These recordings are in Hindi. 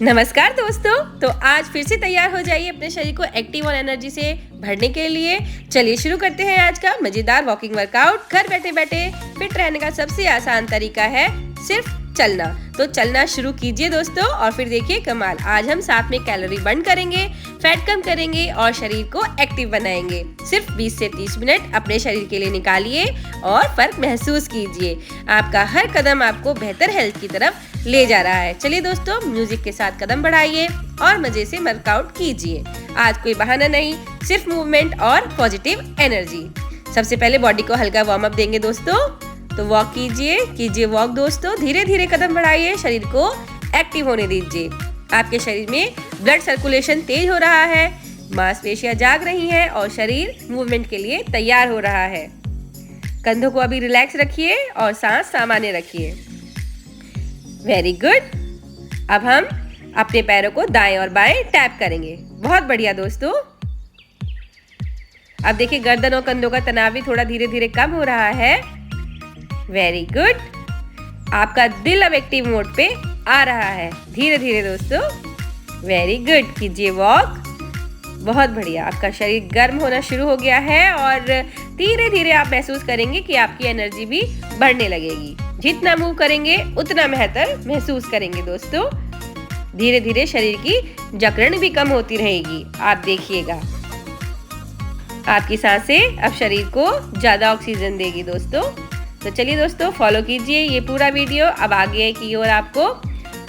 नमस्कार दोस्तों। तो आज फिर से तैयार हो जाइए अपने शरीर को एक्टिव और एनर्जी से भरने के लिए। चलिए शुरू करते हैं आज का मजेदार वॉकिंग वर्कआउट। घर बैठे बैठे फिट रहने का सबसे आसान तरीका है सिर्फ चलना। तो चलना शुरू कीजिए दोस्तों और फिर देखिए कमाल। आज हम साथ में कैलोरी बर्न करेंगे, फैट कम करेंगे और शरीर को एक्टिव बनाएंगे। सिर्फ 20 से 30 मिनट अपने शरीर के लिए निकालिए और फर्क महसूस कीजिए। आपका हर कदम आपको बेहतर हेल्थ की तरफ ले जा रहा है। चलिए दोस्तों, म्यूजिक के साथ कदम बढ़ाइए और मजे से वर्कआउट कीजिए। आज कोई बहाना नहीं, सिर्फ मूवमेंट और पॉजिटिव एनर्जी। सबसे पहले बॉडी को हल्का वार्म अप देंगे दोस्तों। तो वॉक कीजिए वॉक दोस्तों। धीरे धीरे कदम बढ़ाइए, शरीर को एक्टिव होने दीजिए। आपके शरीर में ब्लड सर्कुलेशन तेज हो रहा है, मांसपेशियां जाग रही हैं और शरीर मूवमेंट के लिए तैयार हो रहा है। कंधों को अभी रिलैक्स रखिए और सांस सामान्य रखिए। Very good. अब हम अपने पैरों को दाएं और बाएं टैप करेंगे। बहुत बढ़िया दोस्तों। अब देखिए गर्दन और कंधों का तनाव भी थोड़ा धीरे धीरे कम हो रहा है। Very good. आपका दिल अब एक्टिव मोड पे आ रहा है। धीरे धीरे दोस्तों। Very good. कीजिए वॉक। बहुत बढ़िया। आपका शरीर गर्म होना शुरू हो गया है और धीरे धीरे आप महसूस करेंगे कि आपकी एनर्जी भी बढ़ने लगेगी। जितना मूव करेंगे उतना बेहतर महसूस करेंगे दोस्तों। धीरे धीरे शरीर की जकड़न भी कम होती रहेगी। आप देखिएगा आपकी सांसें अब शरीर को ज्यादा ऑक्सीजन देगी दोस्तों। तो चलिए दोस्तों, फॉलो कीजिए ये पूरा वीडियो। अब आगे की ओर आपको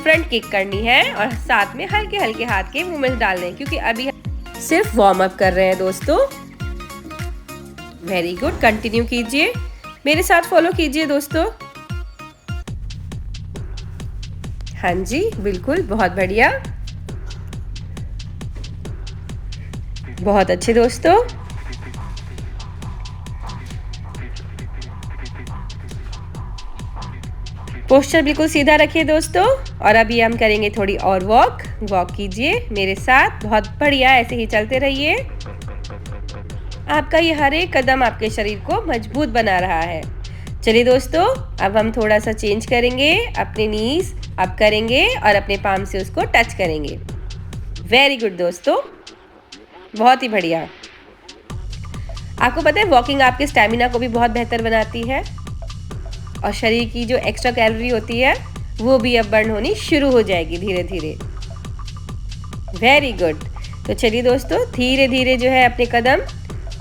फ्रंट किक करनी है और साथ में हल्के हल्के हाथ के मूवमेंट्स डालने हैं, क्योंकि अभी सिर्फ वार्म अप कर रहे हैं दोस्तों। Very good. कंटिन्यू कीजिए, मेरे साथ फॉलो कीजिए दोस्तों। हाँ जी, बिल्कुल, बहुत बढ़िया, बहुत अच्छे दोस्तों। पोस्चर बिल्कुल सीधा रखिए दोस्तों। और अभी हम करेंगे थोड़ी और वॉक कीजिए मेरे साथ। बहुत बढ़िया, ऐसे ही चलते रहिए। आपका ये हर एक कदम आपके शरीर को मजबूत बना रहा है। चलिए दोस्तों, अब हम थोड़ा सा चेंज करेंगे। अपने नीज अप करेंगे और अपने पाम से उसको टच करेंगे। वेरी गुड दोस्तों, बहुत ही बढ़िया। आपको पता है वॉकिंग आपके स्टैमिना को भी बहुत बेहतर बनाती है और शरीर की जो एक्स्ट्रा कैलोरी होती है वो भी अब बर्न होनी शुरू हो जाएगी धीरे धीरे। Very good. तो चलिए दोस्तों, धीरे धीरे जो है अपने कदम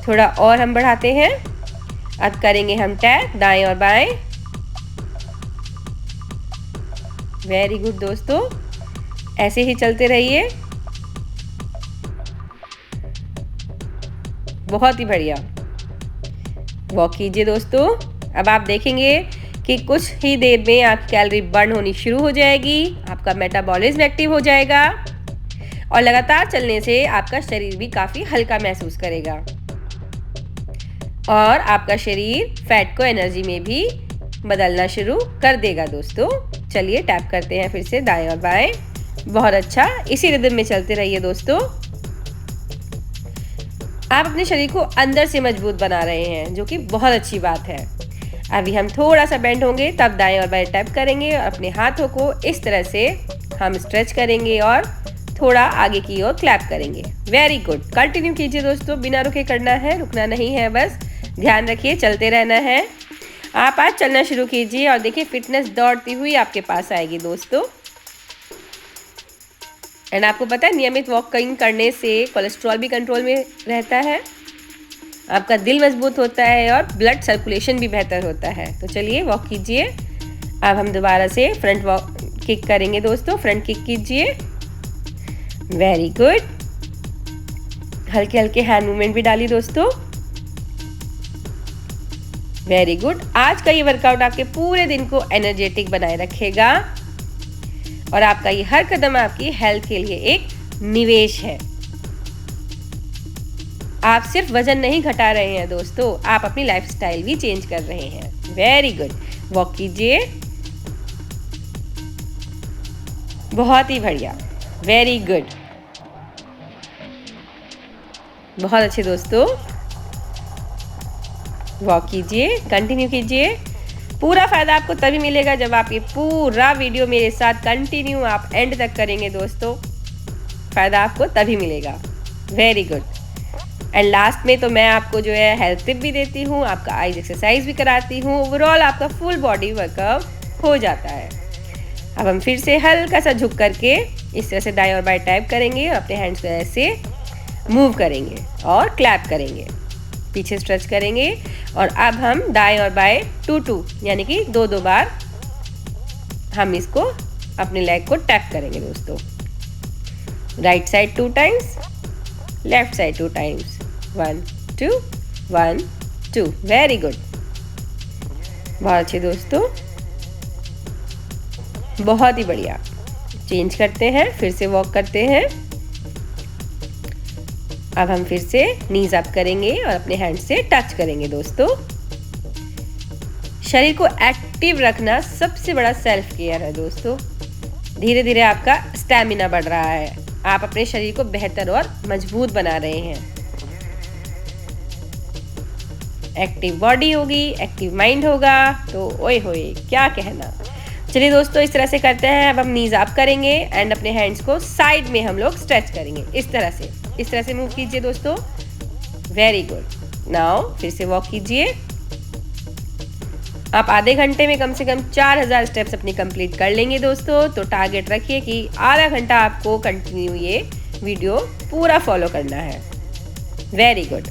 थोड़ा और हम बढ़ाते हैं। अब करेंगे हम टैप दाएं और बाएं। वेरी गुड दोस्तों, ऐसे ही चलते रहिए। बहुत ही बढ़िया। वॉक कीजिए दोस्तों। अब आप देखेंगे कि कुछ ही देर में आपकी कैलोरी बर्न होनी शुरू हो जाएगी, आपका मेटाबॉलिज्म एक्टिव हो जाएगा और लगातार चलने से आपका शरीर भी काफ़ी हल्का महसूस करेगा और आपका शरीर फैट को एनर्जी में भी बदलना शुरू कर देगा दोस्तों। चलिए टैप करते हैं फिर से दाएं और बाएं। बहुत अच्छा, इसी रिदम में चलते रहिए दोस्तों। आप अपने शरीर को अंदर से मजबूत बना रहे हैं, जो कि बहुत अच्छी बात है। अभी हम थोड़ा सा बेंड होंगे, तब दाएं और बाएं टैप करेंगे और अपने हाथों को इस तरह से हम स्ट्रेच करेंगे और थोड़ा आगे की ओर क्लैप करेंगे। Very good. कंटिन्यू कीजिए दोस्तों, बिना रुके करना है, रुकना नहीं है, बस ध्यान रखिए, चलते रहना है। आप आज चलना शुरू कीजिए और देखिए फिटनेस दौड़ती हुई आपके पास आएगी दोस्तों। एंड आपको पता है नियमित वॉकिंग करने से कोलेस्ट्रॉल भी कंट्रोल में रहता है, आपका दिल मजबूत होता है और ब्लड सर्कुलेशन भी बेहतर होता है। तो चलिए वॉक कीजिए। अब हम दोबारा से फ्रंट वॉक किक करेंगे दोस्तों। फ्रंट किक कीजिए। Very good. हल्के हल्के हैंड मूवमेंट भी डालिए दोस्तों। Very good. आज का ये वर्कआउट आपके पूरे दिन को एनर्जेटिक बनाए रखेगा और आपका ये हर कदम आपकी हेल्थ के लिए एक निवेश है। आप सिर्फ वजन नहीं घटा रहे हैं दोस्तों, आप अपनी लाइफस्टाइल भी चेंज कर रहे हैं। Very good. वॉक कीजिए। बहुत ही बढ़िया। Very good. बहुत अच्छे दोस्तों। वॉक कीजिए, कंटिन्यू कीजिए। पूरा फ़ायदा आपको तभी मिलेगा जब आप ये पूरा वीडियो मेरे साथ कंटिन्यू आप एंड तक करेंगे दोस्तों, फ़ायदा आपको तभी मिलेगा। Very good. एंड लास्ट में तो मैं आपको जो है हेल्थ टिप भी देती हूँ, आपका आइज एक्सरसाइज भी कराती हूँ, ओवरऑल आपका फुल बॉडी वर्कआउट हो जाता है। अब हम फिर से हल्का सा झुक करके इस तरह से दाएं और बाएं टैप करेंगे और अपने हैंड्स को ऐसे मूव करेंगे और क्लैप करेंगे, पीछे स्ट्रेच करेंगे। और अब हम दाएं और बाएं 2-2 यानी कि 2-2 बार हम इसको अपने लेग को टैप करेंगे दोस्तों। Right side 2 times, left side 2 times, 1 2 1 2। Very good, बहुत अच्छे दोस्तों, बहुत ही बढ़िया। चेंज करते हैं, फिर से वॉक करते हैं। अब हम फिर से नीज अप करेंगे और अपने हैंड से टच करेंगे दोस्तों। शरीर को एक्टिव रखना सबसे बड़ा सेल्फ केयर है दोस्तों। धीरे धीरे आपका स्टैमिना बढ़ रहा है, आप अपने शरीर को बेहतर और मजबूत बना रहे हैं। एक्टिव बॉडी होगी, एक्टिव माइंड होगा तो ओए होए क्या कहना। चलिए दोस्तों, इस तरह से करते हैं। अब हम नीज अप करेंगे एंड अपने हैंड्स को साइड में हम लोग स्ट्रेच करेंगे। इस तरह से मूव कीजिए दोस्तों। Very good. नाउ फिर से वॉक कीजिए। आप आधे घंटे में कम से कम 4000 स्टेप्स अपनी कंप्लीट कर लेंगे दोस्तों। तो टारगेट रखिए कि आधा घंटा आपको कंटिन्यू ये वीडियो पूरा फॉलो करना है। Very good,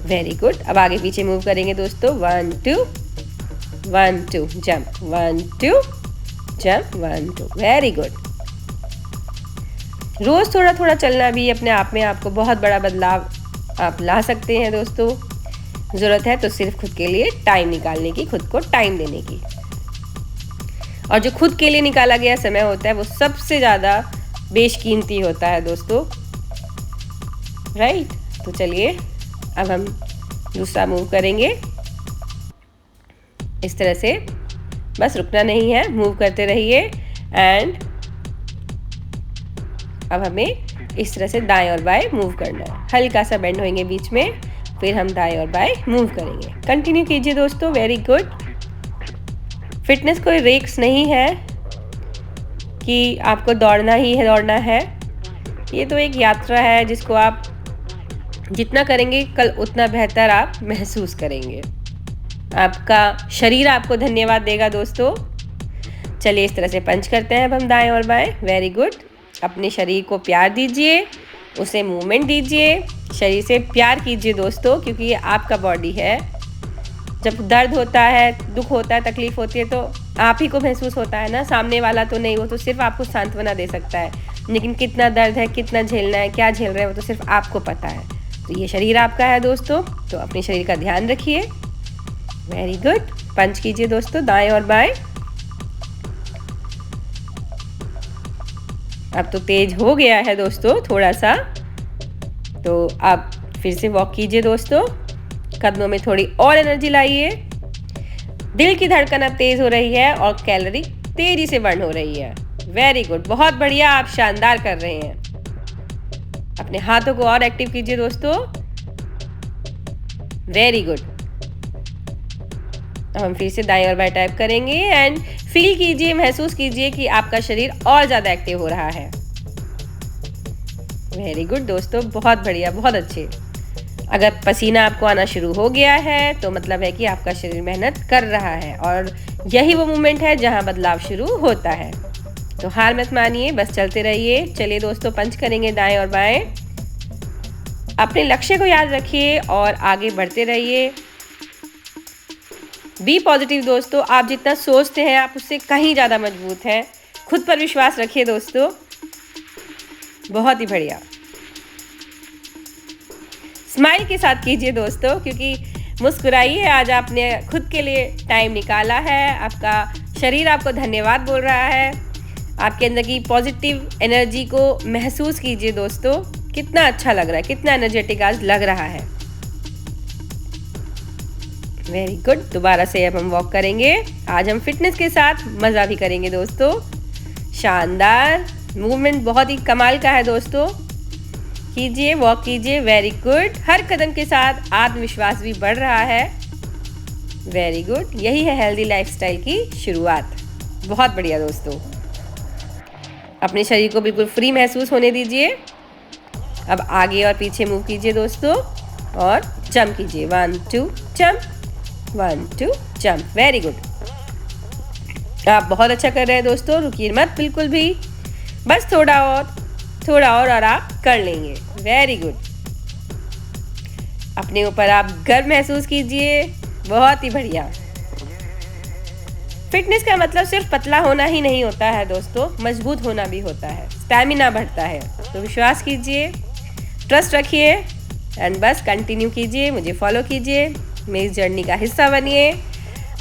very good. अब आगे पीछे मूव करेंगे दोस्तों। 1 2 1 2 जंप, 1 2 जंप, 1 2। Very good. रोज थोड़ा थोड़ा चलना भी अपने आप में आपको बहुत बड़ा बदलाव आप ला सकते हैं दोस्तों। ज़रूरत है तो सिर्फ खुद के लिए टाइम निकालने की, खुद को टाइम देने की। और जो खुद के लिए निकाला गया समय होता है वो सबसे ज़्यादा बेशकीमती होता है दोस्तों, राइट। तो चलिए अब हम दूसरा मूव करेंगे। इस तरह से बस रुकना नहीं है, मूव करते रहिए। एंड अब हमें इस तरह से दाएं और बाएं मूव करना है। हल्का सा बेंड होंगे बीच में, फिर हम दाएं और बाएं मूव करेंगे। कंटिन्यू कीजिए दोस्तों। Very good. फिटनेस कोई रेस नहीं है कि आपको दौड़ना ही है, दौड़ना है। ये तो एक यात्रा है जिसको आप जितना करेंगे कल उतना बेहतर आप महसूस करेंगे। आपका शरीर आपको धन्यवाद देगा दोस्तों। चलिए इस तरह से पंच करते हैं अब हम दाएं और बाएं। Very good. अपने शरीर को प्यार दीजिए, उसे मूवमेंट दीजिए, शरीर से प्यार कीजिए दोस्तों, क्योंकि ये आपका बॉडी है। जब दर्द होता है, दुख होता है, तकलीफ होती है तो आप ही को महसूस होता है ना, सामने वाला तो नहीं। वो तो सिर्फ आपको सांत्वना दे सकता है, लेकिन कितना दर्द है, कितना झेलना है, क्या झेल रहे हैं वो तो सिर्फ आपको पता है। तो ये शरीर आपका है दोस्तों, तो अपने शरीर का ध्यान रखिए। Very good. पंच कीजिए दोस्तों दाएं और बाएं। अब तो तेज हो गया है दोस्तों थोड़ा सा, तो आप फिर से वॉक कीजिए दोस्तों। कदमों में थोड़ी और एनर्जी लाइए। दिल की धड़कन अब तेज हो रही है और कैलोरी तेजी से बर्न हो रही है। वेरी गुड, बहुत बढ़िया, आप शानदार कर रहे हैं। अपने हाथों को और एक्टिव कीजिए दोस्तों। Very good. अब हम फिर से दाएं और बाएं टाइप करेंगे एंड फील कीजिए, महसूस कीजिए कि आपका शरीर और ज़्यादा एक्टिव हो रहा है। वेरी गुड दोस्तों, बहुत बढ़िया, बहुत अच्छे। अगर पसीना आपको आना शुरू हो गया है तो मतलब है कि आपका शरीर मेहनत कर रहा है, और यही वो मोमेंट है जहां बदलाव शुरू होता है। तो हार मत मानिए, बस चलते रहिए। चलिए दोस्तों, पंच करेंगे दाएं और बाएं। अपने लक्ष्य को याद रखिए और आगे बढ़ते रहिए। बी पॉजिटिव दोस्तों, आप जितना सोचते हैं आप उससे कहीं ज़्यादा मजबूत हैं। खुद पर विश्वास रखिए दोस्तों। बहुत ही बढ़िया। स्माइल के साथ कीजिए दोस्तों, क्योंकि मुस्कुराइए। आज आपने खुद के लिए टाइम निकाला है, आपका शरीर आपको धन्यवाद बोल रहा है। आपके अंदर की पॉजिटिव एनर्जी को महसूस कीजिए दोस्तों। कितना अच्छा लग रहा है, कितना एनर्जेटिक आज लग रहा है। Very good. दोबारा से अब हम वॉक करेंगे। आज हम फिटनेस के साथ मज़ा भी करेंगे दोस्तों। शानदार मूवमेंट, बहुत ही कमाल का है दोस्तों। कीजिए, वॉक कीजिए। Very good. हर कदम के साथ आत्मविश्वास भी बढ़ रहा है। Very good. यही है हेल्दी लाइफस्टाइल की शुरुआत। बहुत बढ़िया दोस्तों। अपने शरीर को बिल्कुल फ्री महसूस होने दीजिए। अब आगे और पीछे मूव कीजिए दोस्तों और जंप कीजिए। 1 2 जंप, 1 2 जंप। Very good. आप बहुत अच्छा कर रहे हैं दोस्तों, रुकिए मत बिल्कुल भी। बस थोड़ा और आप कर लेंगे। Very good. अपने ऊपर आप गर्व महसूस कीजिए। बहुत ही बढ़िया। फिटनेस का मतलब सिर्फ पतला होना ही नहीं होता है दोस्तों, मजबूत होना भी होता है, स्टैमिना बढ़ता है। तो विश्वास कीजिए, ट्रस्ट रखिए एंड बस कंटिन्यू कीजिए, मुझे फॉलो कीजिए, मेरी जर्नी का हिस्सा बनिए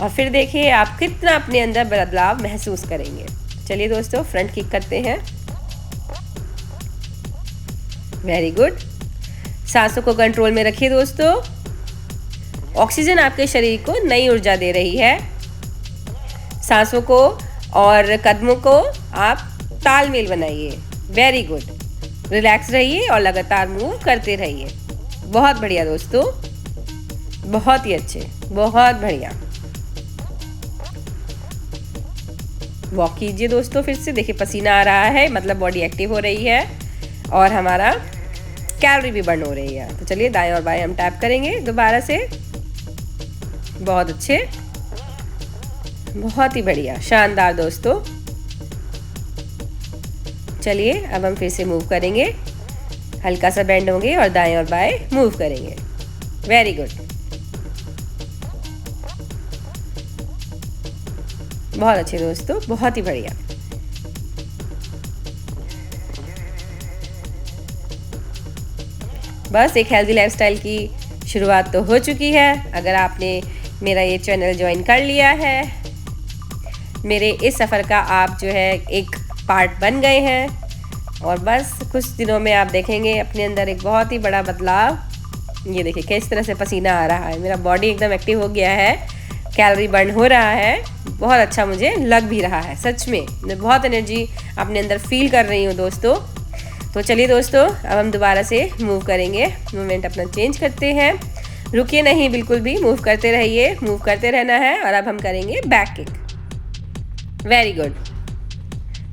और फिर देखिए आप कितना अपने अंदर बदलाव महसूस करेंगे। चलिए दोस्तों फ्रंट किक करते हैं। Very good. सांसों को कंट्रोल में रखिए दोस्तों। ऑक्सीजन आपके शरीर को नई ऊर्जा दे रही है। सांसों को और कदमों को आप तालमेल बनाइए। Very good. रिलैक्स रहिए और लगातार मूव करते रहिए। बहुत बढ़िया दोस्तों, बहुत ही अच्छे, बहुत बढ़िया। वॉक कीजिए दोस्तों फिर से। देखिए पसीना आ रहा है, मतलब बॉडी एक्टिव हो रही है और हमारा कैलोरी भी बर्न हो रही है। तो चलिए दाएं और बाएं हम टैप करेंगे दोबारा से। बहुत अच्छे, बहुत ही बढ़िया, शानदार दोस्तों। चलिए अब हम फिर से मूव करेंगे। हल्का सा बेंड होंगे और दाएं और बाएं मूव करेंगे। Very good. बहुत अच्छे दोस्तों, बहुत ही बढ़िया। बस एक हेल्दी लाइफस्टाइल की शुरुआत तो हो चुकी है। अगर आपने मेरा ये चैनल ज्वाइन कर लिया है, मेरे इस सफ़र का आप जो है एक पार्ट बन गए हैं और बस कुछ दिनों में आप देखेंगे अपने अंदर एक बहुत ही बड़ा बदलाव। ये देखिए किस तरह से पसीना आ रहा है, मेरा बॉडी एकदम एक्टिव हो गया है, कैलोरी बर्न हो रहा है, बहुत अच्छा मुझे लग भी रहा है। सच में मैं बहुत एनर्जी अपने अंदर फील कर रही हूँ दोस्तों। तो चलिए दोस्तों अब हम दोबारा से मूव करेंगे। मूवमेंट अपना चेंज करते हैं, रुकिए नहीं बिल्कुल भी, मूव करते रहिए, मूव करते रहना है। और अब हम करेंगे बैक किक। Very good.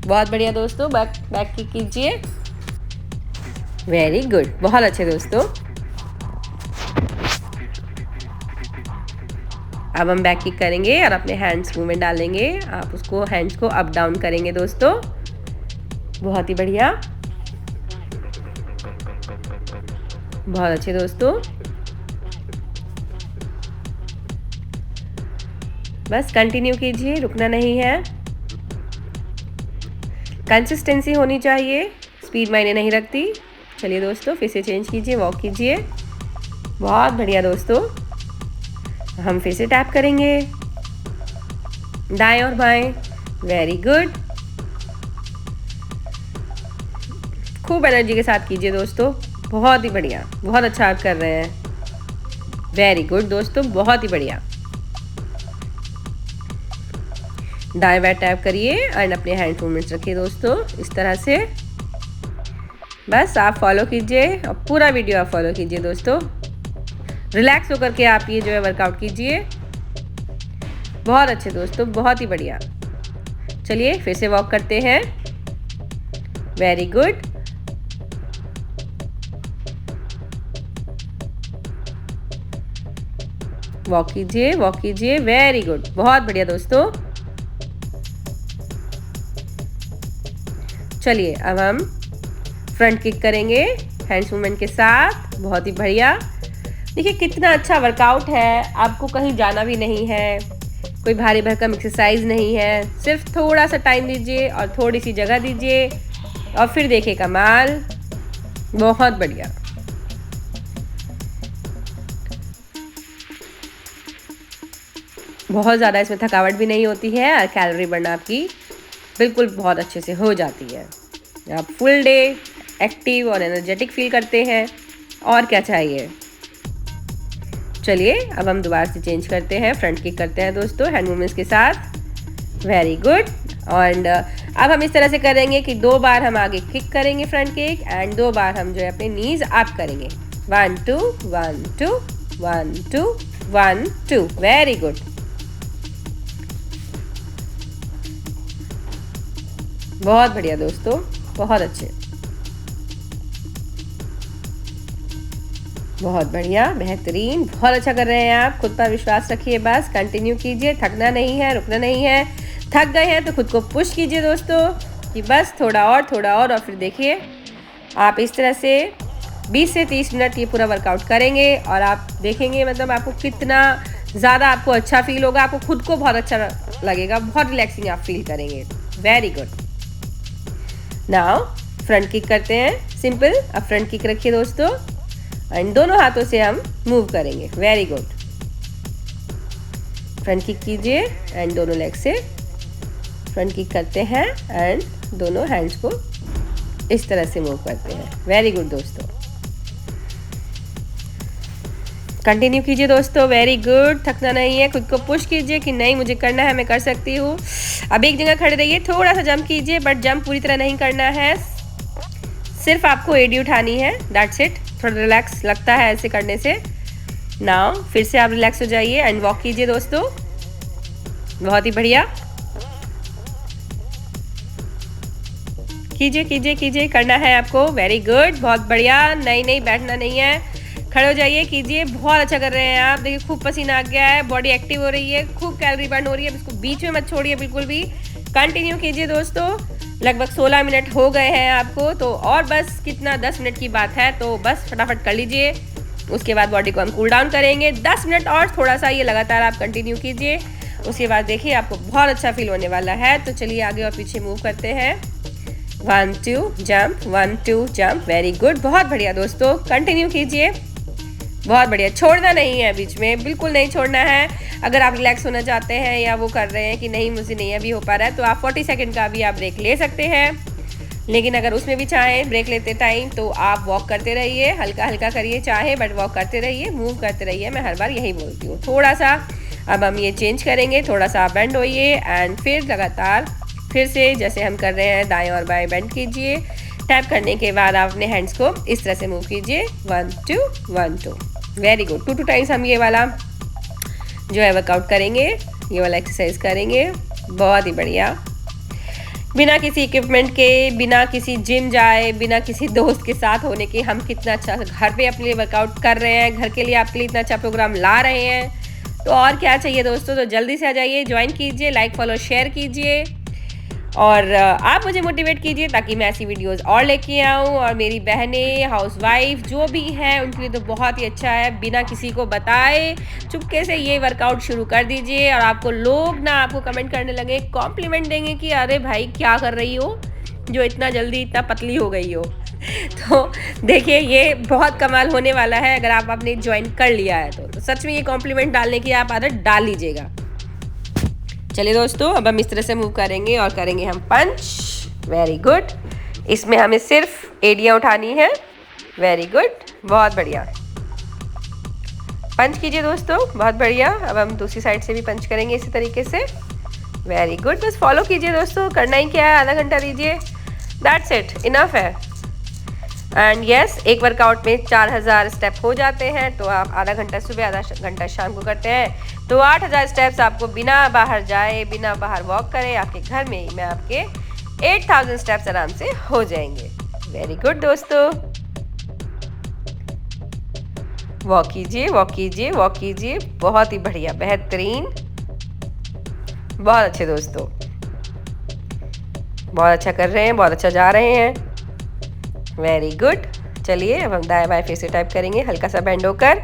बहुत बढ़िया दोस्तों, बैक किक कीजिए। वेरी गुड, बहुत अच्छे दोस्तों। अब हम बैक किक करेंगे और अपने हैंड्स मुंह में डालेंगे। आप उसको हैंड्स को अप डाउन करेंगे दोस्तों। बहुत ही बढ़िया, बहुत अच्छे दोस्तों। बस कंटिन्यू कीजिए, रुकना नहीं है। कंसिस्टेंसी होनी चाहिए, स्पीड मायने नहीं रखती। चलिए दोस्तों फिर से चेंज कीजिए, वॉक कीजिए। बहुत बढ़िया दोस्तों। हम फिर से टैप करेंगे दाएं और बाएं। Very good. खूब एनर्जी के साथ कीजिए दोस्तों। बहुत ही बढ़िया, बहुत अच्छा आप कर रहे हैं। वेरी गुड दोस्तों, बहुत ही बढ़िया। दाएं बाएं टैप करिए एंड अपने हैंड मूवमेंट्स रखिए दोस्तों इस तरह से। बस आप फॉलो कीजिए और पूरा वीडियो आप फॉलो कीजिए दोस्तों। रिलैक्स होकर के आप ये जो है वर्कआउट कीजिए। बहुत अच्छे दोस्तों, बहुत ही बढ़िया। चलिए फिर से वॉक करते हैं। Very good. वॉक कीजिए, वॉक कीजिए। वेरी गुड, बहुत बढ़िया दोस्तों। चलिए अब हम फ्रंट किक करेंगे हैंड्स मूवमेंट के साथ। बहुत ही बढ़िया। देखिए कितना अच्छा वर्कआउट है, आपको कहीं जाना भी नहीं है, कोई भारी भरकम एक्सरसाइज नहीं है। सिर्फ थोड़ा सा टाइम दीजिए और थोड़ी सी जगह दीजिए और फिर देखिए कमाल। बहुत बढ़िया। बहुत ज़्यादा इसमें थकावट भी नहीं होती है और कैलोरी बर्न आपकी बिल्कुल बहुत अच्छे से हो जाती है। आप फुल डे एक्टिव और एनर्जेटिक फील करते हैं। और क्या चाहिए। चलिए अब हम दोबारा से चेंज करते हैं, फ्रंट किक करते हैं दोस्तों हैंड मूवमेंट्स के साथ। Very good. एंड अब हम इस तरह से करेंगे कि 2 बार हम आगे किक करेंगे फ्रंट किक एंड 2 बार हम जो है अपने नीज अप करेंगे। 1 2 1 2 1 2 1 2। Very good. बहुत बढ़िया दोस्तों, बहुत अच्छे, बहुत बढ़िया, बेहतरीन, बहुत अच्छा कर रहे हैं आप। खुद पर विश्वास रखिए, बस कंटिन्यू कीजिए, थकना नहीं है, रुकना नहीं है। थक गए हैं तो खुद को पुश कीजिए दोस्तों कि बस थोड़ा और फिर देखिए आप इस तरह से 20 से 30 मिनट ये पूरा वर्कआउट करेंगे और आप देखेंगे मतलब आपको कितना ज़्यादा आपको अच्छा फील होगा, आपको खुद को बहुत अच्छा लगेगा, बहुत रिलैक्सिंग आप फील करेंगे। Very good. Now front kick करते हैं, सिंपल। अब फ्रंट किक रखिए दोस्तों एंड दोनों हाथों से हम मूव करेंगे। Very good. फ्रंट किक कीजिए एंड दोनों लेग से फ्रंट किक करते हैं एंड दोनों हैंड्स को इस तरह से मूव करते हैं। वेरी गुड दोस्तों, कंटिन्यू कीजिए दोस्तों। वेरी गुड, थकना नहीं है, खुद को पुश कीजिए कि नहीं मुझे करना है, मैं कर सकती हूँ। अब एक जगह खड़े रहिए, थोड़ा सा जंप कीजिए बट जंप पूरी तरह नहीं करना है, सिर्फ आपको एडी उठानी है, दैट्स इट। थोड़ा रिलैक्स लगता है ऐसे करने से। नाउ फिर से आप रिलैक्स हो जाइए एंड वॉक कीजिए दोस्तों। बहुत ही बढ़िया, कीजिए कीजिए कीजिए, करना है आपको। वेरी गुड, बहुत बढ़िया। नहीं बैठना नहीं है, खड़े हो जाइए, कीजिए। बहुत अच्छा कर रहे हैं आप। देखिए खूब पसीना आ गया है, बॉडी एक्टिव हो रही है, खूब कैलोरी बर्न हो रही है। इसको बीच में मत छोड़िए बिल्कुल भी, कंटिन्यू कीजिए दोस्तों। लगभग 16 मिनट हो गए हैं आपको, तो और बस कितना 10 मिनट की बात है, तो बस फटाफट कर लीजिए। उसके बाद बॉडी को हम कूल डाउन करेंगे 10 मिनट और थोड़ा सा, ये लगातार आप कंटिन्यू कीजिए। उसके बाद देखिए आपको बहुत अच्छा फील होने वाला है। तो चलिए आगे और पीछे मूव करते हैं। 1 2 जंप, 1 2 जंप। वेरी गुड, बहुत बढ़िया दोस्तों, कंटिन्यू कीजिए। बहुत बढ़िया, छोड़ना नहीं है बीच में, बिल्कुल नहीं छोड़ना है। अगर आप रिलैक्स होना चाहते हैं या वो कर रहे हैं कि नहीं मुझे नहीं अभी हो पा रहा है, तो आप 40 सेकंड का भी आप ब्रेक ले सकते हैं। लेकिन अगर उसमें भी चाहें ब्रेक लेते टाइम तो आप वॉक करते रहिए, हल्का हल्का करिए चाहे, बट वॉक करते रहिए, मूव करते रहिए। मैं हर बार यही बोलती हूँ। थोड़ा सा अब हम ये चेंज करेंगे, थोड़ा सा आप बेंड होइए एंड फिर लगातार फिर से जैसे हम कर रहे हैं दाएं और बाएं बेंड कीजिए। टैप करने के बाद आप अपने हैंड्स को इस तरह से मूव कीजिए। 1 2 1 2। Very good. 2 टाइम्स हम ये वाला जो है वर्कआउट करेंगे, ये वाला एक्सरसाइज करेंगे। बहुत ही बढ़िया, बिना किसी इक्विपमेंट के, बिना किसी जिम जाए, बिना किसी दोस्त के साथ होने के, हम कितना अच्छा घर पे अपने लिए वर्कआउट कर रहे हैं, घर के लिए आपके लिए इतना अच्छा प्रोग्राम ला रहे हैं। तो और क्या चाहिए दोस्तों। तो जल्दी से आ जाइए, ज्वाइन कीजिए, लाइक फॉलो शेयर कीजिए और आप मुझे मोटिवेट कीजिए ताकि मैं ऐसी वीडियोस और लेके आऊँ। और मेरी बहनें, हाउसवाइफ जो भी हैं उनके लिए तो बहुत ही अच्छा है, बिना किसी को बताए चुपके से ये वर्कआउट शुरू कर दीजिए। और आपको लोग ना आपको कमेंट करने लगे, कॉम्प्लीमेंट देंगे कि अरे भाई क्या कर रही हो जो इतना जल्दी इतना पतली हो गई हो। तो देखिए ये बहुत कमाल होने वाला है अगर आपने ज्वाइन कर लिया है तो सच में ये कॉम्प्लीमेंट डालने की आप आदत डाल लीजिएगा। चलिए दोस्तों, अब हम इस तरह से मूव करेंगे और करेंगे हम पंच। वेरी गुड, इसमें हमें सिर्फ एड़ियाँ उठानी है। वेरी गुड, बहुत बढ़िया, पंच कीजिए दोस्तों। बहुत बढ़िया, अब हम दूसरी साइड से भी पंच करेंगे इसी तरीके से। वेरी गुड, बस फॉलो कीजिए दोस्तों, करना ही क्या है, आधा घंटा दीजिए, दैट्स इट, इनफ है। एंड यस, एक वर्कआउट में 4000 स्टेप हो जाते हैं, तो आप आधा घंटा सुबह आधा घंटा शाम को करते हैं तो 8000 स्टेप्स आपको बिना बाहर जाए, बिना बाहर वॉक करे, आपके घर में ही में आपके 8000 स्टेप्स आराम से हो जाएंगे। वेरी गुड दोस्तों, वॉक कीजिए, वॉक कीजिए, वॉक कीजिए। बहुत ही बढ़िया, बेहतरीन, बहुत अच्छे दोस्तों, बहुत अच्छा कर रहे हैं, बहुत अच्छा जा रहे हैं। Very good. चलिए अब हम दाएं बाएं फिर से टाइप करेंगे, हल्का सा बेंड होकर।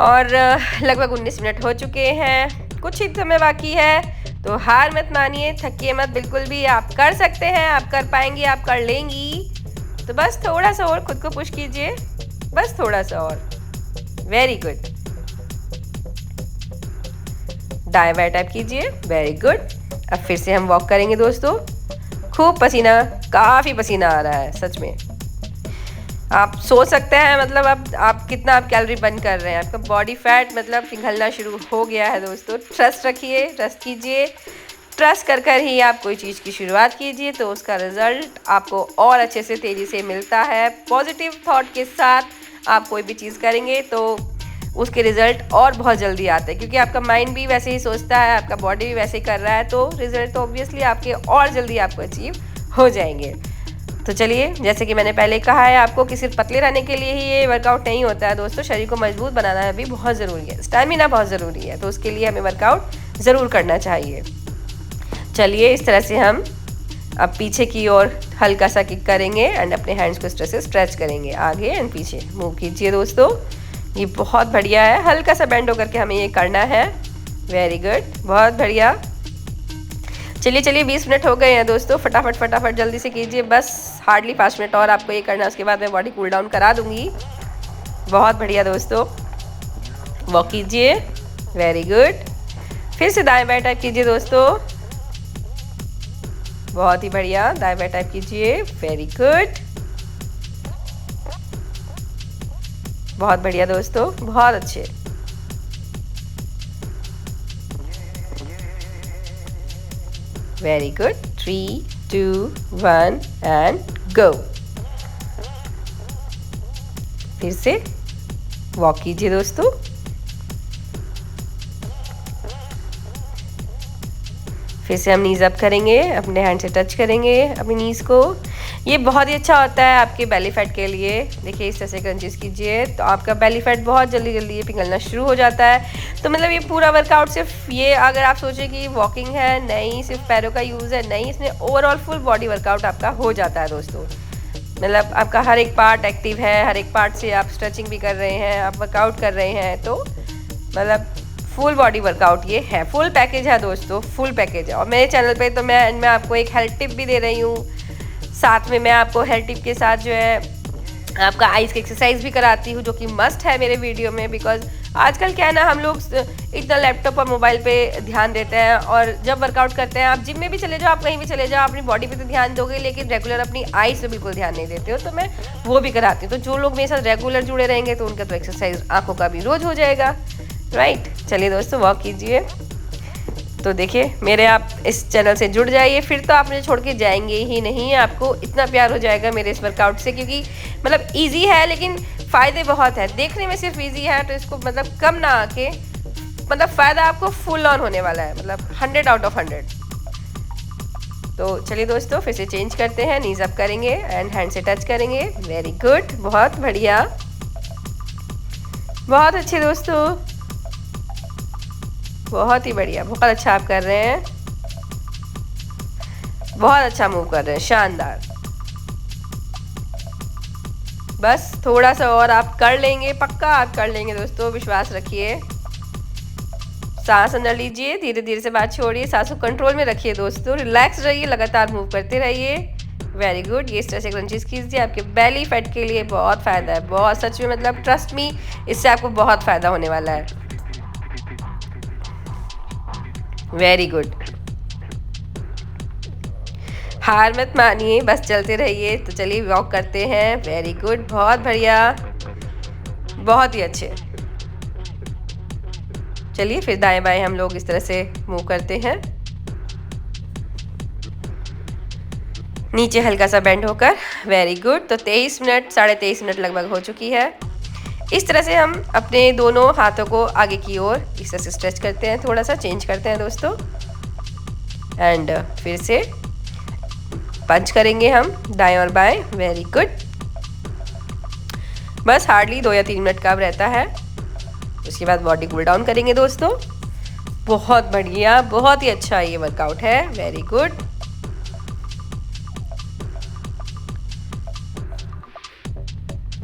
और लगभग 19 मिनट हो चुके हैं, कुछ ही समय बाकी है, तो हार मत मानिए, थकिए मत बिल्कुल भी, आप कर सकते हैं, आप कर पाएंगी, आप कर लेंगी। तो बस थोड़ा सा और खुद को पुश कीजिए, बस थोड़ा सा और। वेरी गुड, दाएं बाएं टाइप कीजिए। Very good. अब फिर से हम वॉक करेंगे दोस्तों। खूब पसीना, काफ़ी पसीना आ रहा है सच में। आप सोच सकते हैं मतलब अब आप कितना आप कैलोरी बर्न कर रहे हैं, आपका बॉडी फैट मतलब पिघलना शुरू हो गया है दोस्तों। ट्रस्ट रखिए, ट्रस्ट कीजिए, ट्रस्ट कर कर ही आप कोई चीज़ की शुरुआत कीजिए तो उसका रिजल्ट आपको और अच्छे से तेज़ी से मिलता है। पॉजिटिव थॉट के साथ आप कोई भी चीज़ करेंगे तो उसके रिजल्ट और बहुत जल्दी आते हैं, क्योंकि आपका माइंड भी वैसे ही सोचता है, आपका बॉडी भी वैसे ही कर रहा है, तो रिजल्ट तो ऑब्वियसली आपके और जल्दी आपको अचीव हो जाएंगे। तो चलिए, जैसे कि मैंने पहले कहा है आपको कि सिर्फ पतले रहने के लिए ही ये वर्कआउट नहीं होता है दोस्तों, शरीर को मजबूत बनाना भी बहुत ज़रूरी है, स्टैमिना बहुत ज़रूरी है, तो उसके लिए हमें वर्कआउट ज़रूर करना चाहिए। चलिए, इस तरह से हम अब पीछे की ओर हल्का सा किक करेंगे एंड अपने हैंड्स को इस तरह से स्ट्रेच करेंगे, आगे एंड पीछे मूव कीजिए दोस्तों। ये बहुत बढ़िया है, हल्का सा बेंड होकर के हमें ये करना है। वेरी गुड, बहुत बढ़िया। चलिए 20 मिनट हो गए हैं दोस्तों, फटाफट जल्दी से कीजिए, बस हार्डली 5 मिनट और आपको ये करना है, उसके बाद मैं बॉडी कूल डाउन करा दूंगी। बहुत बढ़िया दोस्तों, वॉक कीजिए। वेरी गुड, फिर से दाएं बाएं टाइप कीजिए दोस्तों। बहुत ही बढ़िया, दाएं बाएं टाइप कीजिए। वेरी गुड, बहुत बढ़िया दोस्तों, बहुत अच्छे। Very good, 3, 2, 1 and go. फिर से वॉक कीजिए दोस्तों। फिर से हम नीज अप करेंगे, अपने हैंड से टच करेंगे अपनी नीज को। ये बहुत ही अच्छा होता है आपके बेली फैट के लिए। देखिए, इस तरह से क्रंचेस कीजिए तो आपका बेली फैट बहुत जल्दी ये पिघलना शुरू हो जाता है। तो मतलब ये पूरा वर्कआउट सिर्फ ये, अगर आप सोचें कि वॉकिंग है, नहीं सिर्फ पैरों का यूज़ है, नहीं, इसमें ओवरऑल फुल बॉडी वर्कआउट आपका हो जाता है दोस्तों। मतलब आपका हर एक पार्ट एक्टिव है, हर एक पार्ट से आप स्ट्रेचिंग भी कर रहे हैं, आप वर्कआउट कर रहे हैं, तो मतलब फुल बॉडी वर्कआउट ये है, फुल पैकेज है दोस्तों, फुल पैकेज है। और मेरे चैनल पे तो मैं आपको एक हेल्थ टिप भी दे रही हूँ, साथ में मैं आपको हेल्थ टिप के साथ जो है आपका आइज़ की एक्सरसाइज भी कराती हूँ, जो कि मस्ट है मेरे वीडियो में। बिकॉज आजकल क्या है ना, हम लोग इतना लैपटॉप और मोबाइल पे ध्यान देते हैं, और जब वर्कआउट करते हैं, आप जिम में भी चले जाओ, आप कहीं भी चले जाओ, अपनी बॉडी पे तो ध्यान दोगे, लेकिन रेगुलर अपनी आइज़ पे बिल्कुल ध्यान नहीं देते हो, तो मैं वो भी कराती हूँ। तो जो लोग मेरे साथ रेगुलर जुड़े रहेंगे तो उनका तो एक्सरसाइज आँखों का भी रोज़ हो जाएगा, राइट। चलिए दोस्तों, वॉक कीजिए। तो देखिए, मेरे आप इस चैनल से जुड़ जाइए, फिर तो आप मुझे छोड़ के जाएंगे ही नहीं, आपको इतना प्यार हो जाएगा मेरे इस वर्कआउट से, क्योंकि मतलब इजी है लेकिन फ़ायदे बहुत है। देखने में सिर्फ इजी है, तो इसको मतलब कम ना आके मतलब फ़ायदा आपको फुल ऑन होने वाला है, मतलब 100 आउट ऑफ 100। तो चलिए दोस्तों, फिर से चेंज करते हैं, नीज अप करेंगे एंड हैंड से टच करेंगे। वेरी गुड, बहुत बढ़िया, बहुत अच्छे दोस्तों, बहुत ही बढ़िया, बहुत अच्छा आप कर रहे हैं, बहुत अच्छा मूव कर रहे हैं, शानदार। बस थोड़ा सा और आप कर लेंगे, पक्का आप कर लेंगे दोस्तों, विश्वास रखिए। सांस अंदर लीजिए, धीरे धीरे से बात छोड़िए, सांस को कंट्रोल में रखिए दोस्तों, रिलैक्स रहिए, लगातार मूव करते रहिए। वेरी गुड, ये इस तरह से क्रंचेस कीजिए, आपके बेली फैट के लिए बहुत फ़ायदा है, बहुत, सच में, मतलब ट्रस्ट मी, इससे आपको बहुत फ़ायदा होने वाला है। वेरी गुड, हार मत मानिए, बस चलते रहिए। तो चलिए वॉक करते हैं। वेरी गुड, बहुत बढ़िया, बहुत ही अच्छे। चलिए फिर दाएं बाएं हम लोग इस तरह से मूव करते हैं, नीचे हल्का सा बेंड होकर। वेरी गुड, तो 23 मिनट, 23.5 मिनट लगभग हो चुकी है। इस तरह से हम अपने दोनों हाथों को आगे की ओर इस तरह से स्ट्रेच करते हैं, थोड़ा सा चेंज करते हैं दोस्तों, एंड फिर से पंच करेंगे हम दाएं और बाएं। वेरी गुड, बस हार्डली 2 या 3 मिनट का अब रहता है, उसके बाद बॉडी कूल डाउन करेंगे दोस्तों। बहुत बढ़िया, बहुत ही अच्छा ये वर्कआउट है। वेरी गुड,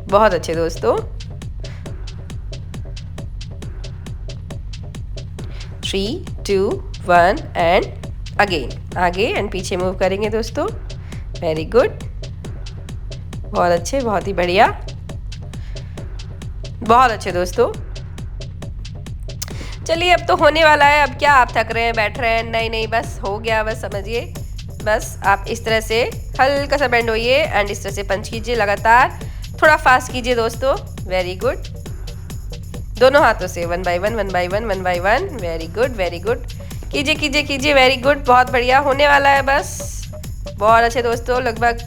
बहुत अच्छे दोस्तों। 3, 2, 1 एंड अगेन, आगे एंड पीछे मूव करेंगे दोस्तों। वेरी गुड, बहुत अच्छे, बहुत ही बढ़िया, बहुत अच्छे दोस्तों। चलिए अब तो होने वाला है, अब क्या आप थक रहे हैं, बैठ रहे हैं, नहीं नहीं, बस हो गया, बस समझिए। बस आप इस तरह से हल्का सा बेंड होइए एंड इस तरह से पंच कीजिए, लगातार थोड़ा फास्ट कीजिए दोस्तों। वेरी गुड, दोनों हाथों से 1 by 1, 1 by 1, 1 by 1। Very good, very good, कीजिए कीजिए कीजिए। वेरी गुड, बहुत बढ़िया, होने वाला है बस। बहुत अच्छे दोस्तों, लगभग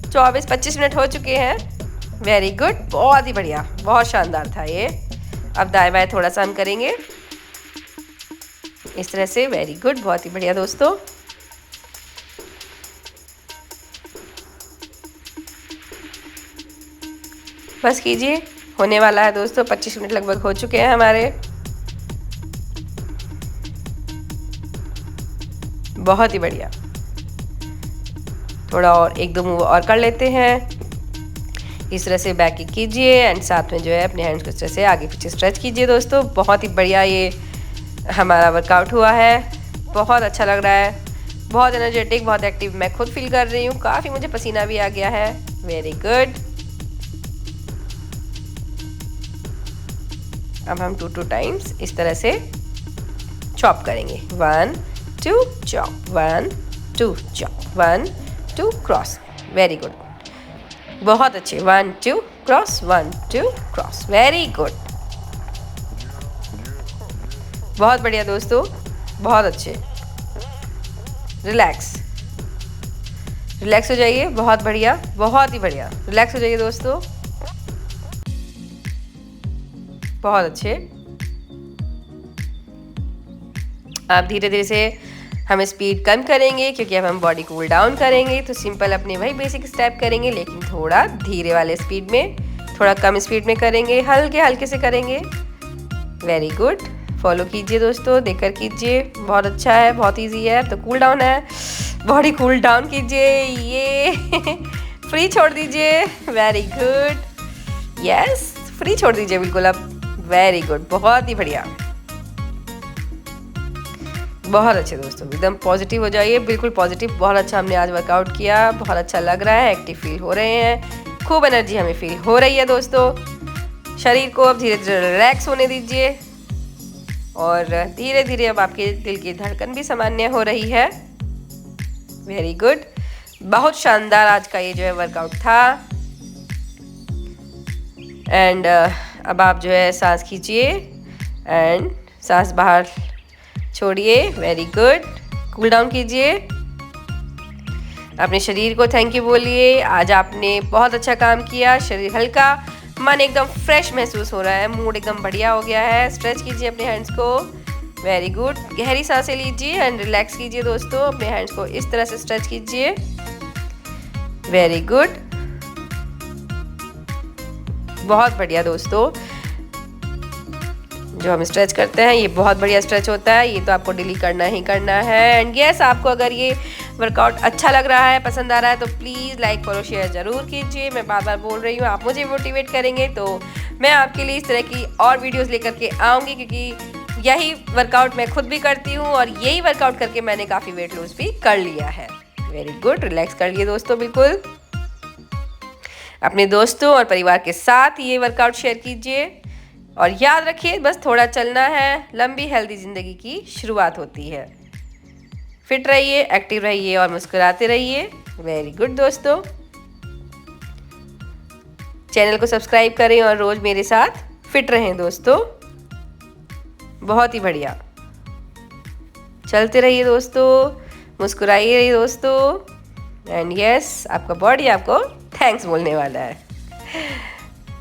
24-25 मिनट हो चुके हैं। वेरी गुड, बहुत ही बढ़िया, बहुत शानदार था ये। अब दाएं बाएं थोड़ा सा हम करेंगे इस तरह से। वेरी गुड, बहुत ही बढ़िया दोस्तों। बस कीजिए, होने वाला है दोस्तों। 25 मिनट लगभग हो चुके हैं हमारे। बहुत ही बढ़िया। थोड़ा और 1-2 मूव और कर लेते हैं। इस तरह से बैक किक कीजिए एंड साथ में जो है अपने हैंड्स को इस तरह से आगे पीछे स्ट्रेच कीजिए दोस्तों। बहुत ही बढ़िया ये हमारा वर्कआउट हुआ है। बहुत अच्छा लग रहा है, बहुत एनर्जेटिक, बहुत एक्टिव मैं खुद फील कर रही हूँ। काफ़ी मुझे पसीना भी आ गया है। Very good. अब हम 2 टाइम्स इस तरह से चॉप करेंगे। 1 2 chop, 1 2 chop, 1 2 cross. Very good, बहुत अच्छे। 1 2 क्रॉस, 1 2 क्रॉस। वेरी गुड, बहुत बढ़िया दोस्तों, बहुत अच्छे। रिलैक्स, रिलैक्स हो जाइए। बहुत बढ़िया, बहुत ही बढ़िया। रिलैक्स हो जाइए दोस्तों। बहुत अच्छे। आप धीरे धीरे से हम स्पीड कम करेंगे क्योंकि अब हम बॉडी कूल डाउन करेंगे। तो सिंपल अपने वही बेसिक स्टेप करेंगे लेकिन थोड़ा धीरे वाले स्पीड में, थोड़ा कम स्पीड में करेंगे, हल्के हल्के से करेंगे। वेरी गुड, फॉलो कीजिए दोस्तों, देखकर कीजिए। बहुत अच्छा है, बहुत इजी है। तो कूल डाउन है, बॉडी कूल डाउन कीजिए। ये फ्री छोड़ दीजिए। वेरी गुड, यस, फ्री छोड़ दीजिए बिल्कुल अब। वेरी गुड, बहुत ही बढ़िया, बहुत अच्छे दोस्तों। एकदम पॉजिटिव हो जाइए, बिल्कुल पॉजिटिव। बहुत अच्छा हमने आज वर्कआउट किया, बहुत अच्छा लग रहा है, एक्टिव फील हो रहे हैं, खूब एनर्जी हमें फील हो रही है दोस्तों। शरीर को अब धीरे धीरे रिलैक्स होने दीजिए और धीरे धीरे अब आपके दिल की धड़कन भी सामान्य हो रही है। वेरी गुड, बहुत शानदार आज का ये जो है वर्कआउट था। एंड अब आप जो है सांस खींचिए एंड सांस बाहर छोड़िए। वेरी गुड, कूल डाउन कीजिए। अपने शरीर को थैंक यू बोलिए। आज आपने बहुत अच्छा काम किया। शरीर हल्का, मन एकदम फ्रेश महसूस हो रहा है, मूड एकदम बढ़िया हो गया है। स्ट्रेच कीजिए अपने हैंड्स को। वेरी गुड, गहरी सांसें लीजिए एंड रिलैक्स कीजिए दोस्तों। अपने हैंड्स को इस तरह से स्ट्रेच कीजिए। वेरी गुड, बहुत बढ़िया दोस्तों। जो हम स्ट्रेच करते हैं ये बहुत बढ़िया स्ट्रेच होता है, ये तो आपको डेली करना ही करना है। एंड यस, आपको अगर ये वर्कआउट अच्छा लग रहा है, पसंद आ रहा है तो प्लीज़ लाइक फॉलो शेयर ज़रूर कीजिए। मैं बार बार बोल रही हूँ, आप मुझे मोटिवेट करेंगे तो मैं आपके लिए इस तरह की और वीडियोस लेकर के आऊँगी, क्योंकि यही वर्कआउट मैं खुद भी करती हूँ और यही वर्कआउट करके मैंने काफ़ी वेट लूज भी कर लिया है। वेरी गुड, रिलैक्स कर लिए दोस्तों बिल्कुल। अपने दोस्तों और परिवार के साथ ये वर्कआउट शेयर कीजिए और याद रखिए बस थोड़ा चलना है, लंबी हेल्दी ज़िंदगी की शुरुआत होती है। फिट रहिए, एक्टिव रहिए और मुस्कुराते रहिए। वेरी गुड दोस्तों, चैनल को सब्सक्राइब करें और रोज़ मेरे साथ फिट रहें दोस्तों। बहुत ही बढ़िया, चलते रहिए दोस्तों, मुस्कुराइए रहिए दोस्तों। एंड यस, आपका बॉडी आपको थैंक्स बोलने वाला है।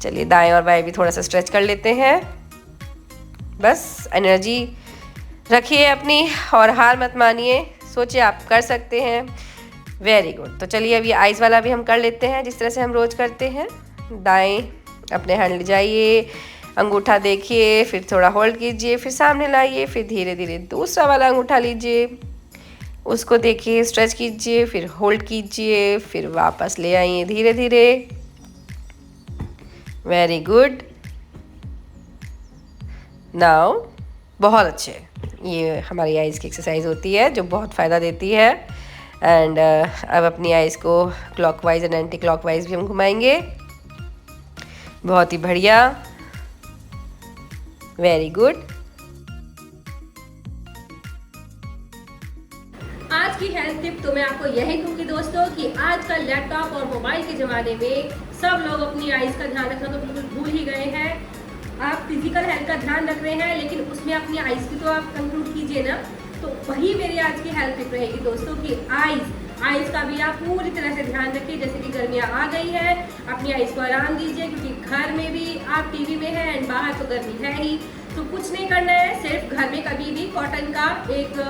चलिए दाएं और बाएं भी थोड़ा सा स्ट्रेच कर लेते हैं। बस एनर्जी रखिए अपनी और हार मत मानिए, सोचिए आप कर सकते हैं। वेरी गुड, तो चलिए अभी आइज़ वाला भी हम कर लेते हैं जिस तरह से हम रोज़ करते हैं। दाएं अपने हैंड ले जाइए, अंगूठा देखिए, फिर थोड़ा होल्ड कीजिए, फिर सामने लाइए, फिर धीरे धीरे दूसरा वाला अंगूठा लीजिए, उसको देखिए, स्ट्रेच कीजिए, फिर होल्ड कीजिए, फिर वापस ले आइए धीरे धीरे। वेरी गुड, नाउ बहुत अच्छे। ये हमारी आइज़ की एक्सरसाइज होती है जो बहुत फ़ायदा देती है। एंड अब अपनी आइज़ को क्लॉकवाइज एंड एंटी क्लॉकवाइज भी हम घुमाएंगे। बहुत ही बढ़िया, वेरी गुड। आज की हेल्थ टिप तो मैं आपको यही दूंगी दोस्तों कि आजकल लैपटॉप और मोबाइल के ज़माने में सब लोग अपनी आइज़ का ध्यान रखना तो बिल्कुल भूल ही गए हैं। आप फिजिकल हेल्थ का ध्यान रख रहे हैं लेकिन उसमें अपनी आइज़ की तो आप कंक्लूड कीजिए ना। तो वही मेरी आज की हेल्थ टिप रहेगी दोस्तों कि आइज़ आइस का भी आप पूरी तरह से ध्यान रखिए। जैसे कि गर्मियाँ आ गई है, अपनी आइस को आराम दीजिए, क्योंकि घर में भी आप टीवी में हैं एंड बाहर तो गर्मी है ही। तो कुछ नहीं करना है, सिर्फ घर में कभी भी कॉटन का एक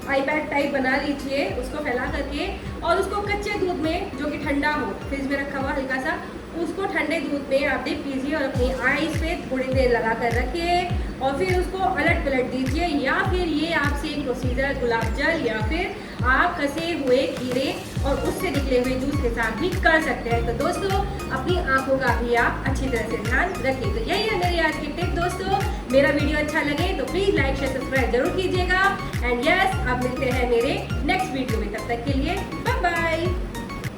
आईपैड टाइप बना लीजिए, उसको फैला करके, और उसको कच्चे दूध में, जो कि ठंडा हो, फ्रिज में रखा हुआ हल्का सा, उसको ठंडे दूध में आप डिप कीजिए और अपनी आईज पे थोड़ी देर लगा कर रखिए और फिर उसको अलट पलट दीजिए। या फिर ये आपसे एक प्रोसीजर गुलाब जल या फिर आप कसे हुए खीरे और उससे निकले हुए जूस के साथ भी कर सकते हैं। तो दोस्तों, अपनी आंखों का भी आप अच्छी तरह से ध्यान रखिए। तो यही है मेरी आज की टिप दोस्तों। मेरा वीडियो अच्छा लगे तो प्लीज़ लाइक शेयर सब्सक्राइब जरूर कीजिएगा। एंड यस, अब मिलते हैं मेरे नेक्स्ट वीडियो में, तब तक के लिए बाय बाय।